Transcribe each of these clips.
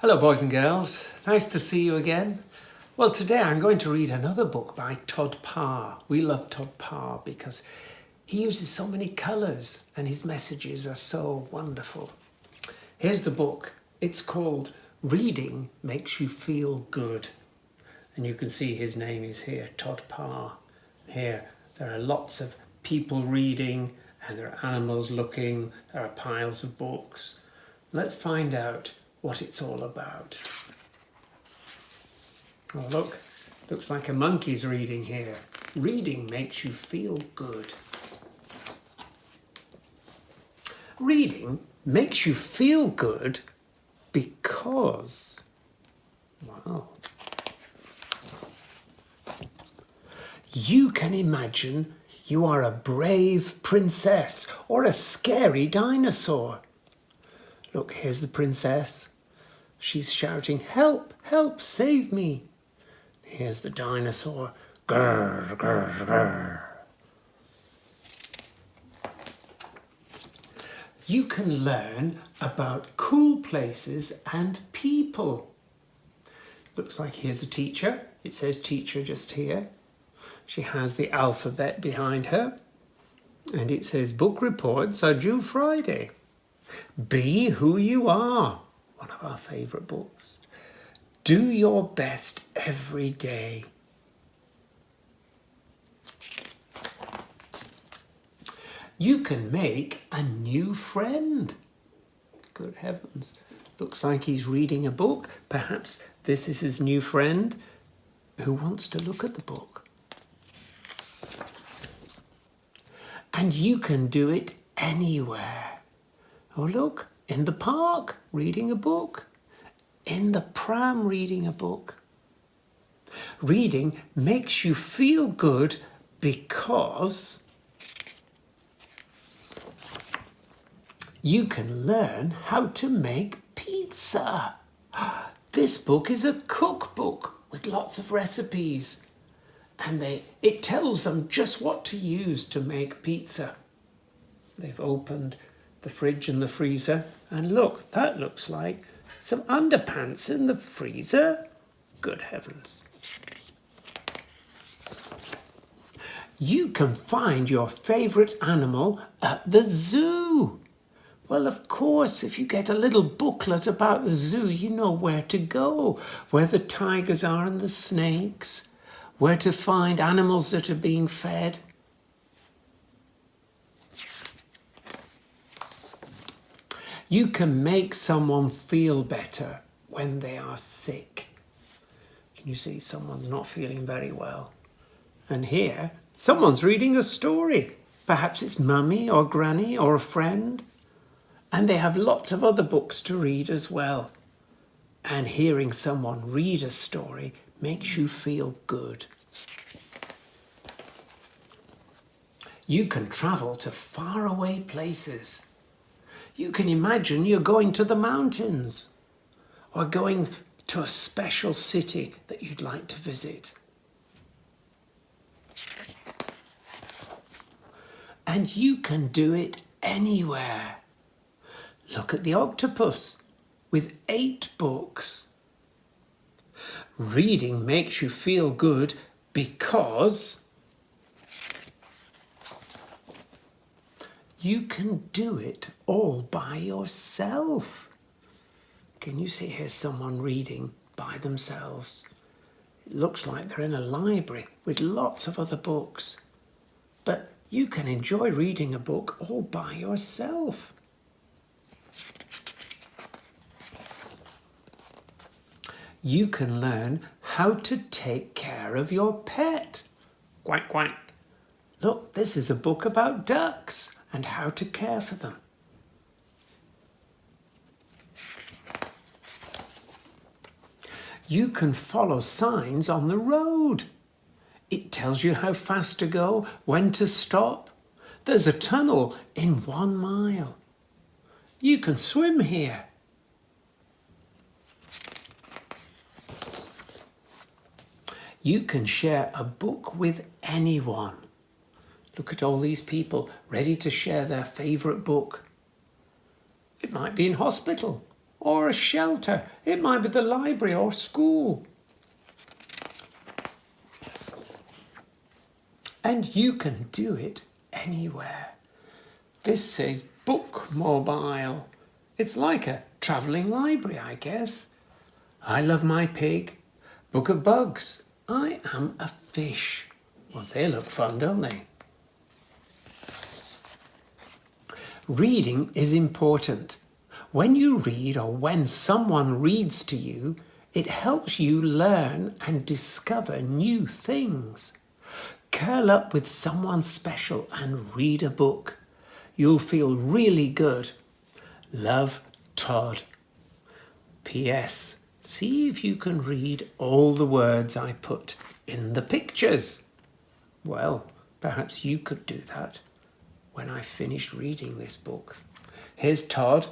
Hello boys and girls, nice to see you again. Well, today I'm going to read another book by Todd Parr. We love Todd Parr because he uses so many colours and his messages are so wonderful. Here's the book. It's called Reading Makes You Feel Good. And you can see his name is here, Todd Parr. Here there are lots of people reading and there are animals looking, there are piles of books. Let's find out what it's all about. Oh look, looks like a monkey's reading here. Reading makes you feel good. Reading makes you feel good because, wow, you can imagine you are a brave princess or a scary dinosaur. Look, here's the princess. She's shouting, "Help, help, save me." Here's the dinosaur. Grr, grr, grr. You can learn about cool places and people. Looks like here's a teacher. It says teacher just here. She has the alphabet behind her. And it says book reports are due Friday. Be who you are. One of our favourite books. Do your best every day. You can make a new friend. Good heavens. Looks like he's reading a book. Perhaps this is his new friend who wants to look at the book. And you can do it anywhere. Oh, look, in the park, reading a book. In the pram, reading a book. Reading makes you feel good because you can learn how to make pizza. This book is a cookbook with lots of recipes. And it tells them just what to use to make pizza. They've opened the fridge and the freezer. And look, that looks like some underpants in the freezer. Good heavens. You can find your favourite animal at the zoo. Well, of course, if you get a little booklet about the zoo, you know where to go, where the tigers are and the snakes, where to find animals that are being fed. You can make someone feel better when they are sick. Can you see someone's not feeling very well? And here, someone's reading a story. Perhaps it's mummy or granny or a friend. And they have lots of other books to read as well. And hearing someone read a story makes you feel good. You can travel to faraway places. You can imagine you're going to the mountains or going to a special city that you'd like to visit. And you can do it anywhere. Look at the octopus with 8 books. Reading makes you feel good because you can do it all by yourself. Can you see here's someone reading by themselves? It looks like they're in a library with lots of other books. But you can enjoy reading a book all by yourself. You can learn how to take care of your pet. Quack, quack. Look, this is a book about ducks and how to care for them. You can follow signs on the road. It tells you how fast to go, when to stop. There's a tunnel in 1 mile. You can swim here. You can share a book with anyone. Look at all these people ready to share their favourite book. It might be in hospital. or a shelter. It might be the library or school. And you can do it anywhere. This says book mobile. It's like a travelling library, I guess. I love my pig. Book of bugs. I am a fish. Well, they look fun, don't they? Reading is important. When you read or when someone reads to you, it helps you learn and discover new things. Curl up with someone special and read a book. You'll feel really good. Love, Todd. P.S. See if you can read all the words I put in the pictures. Well, perhaps you could do that when I finish reading this book. Here's Todd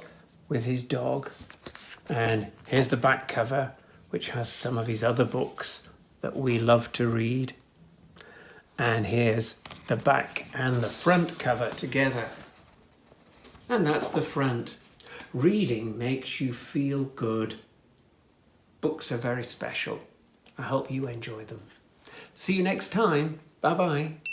with his dog, and here's the back cover, which has some of his other books that we love to read. And here's the back and the front cover together. And that's the front. Reading makes you feel good. Books are very special. I hope you enjoy them. See you next time. Bye-bye.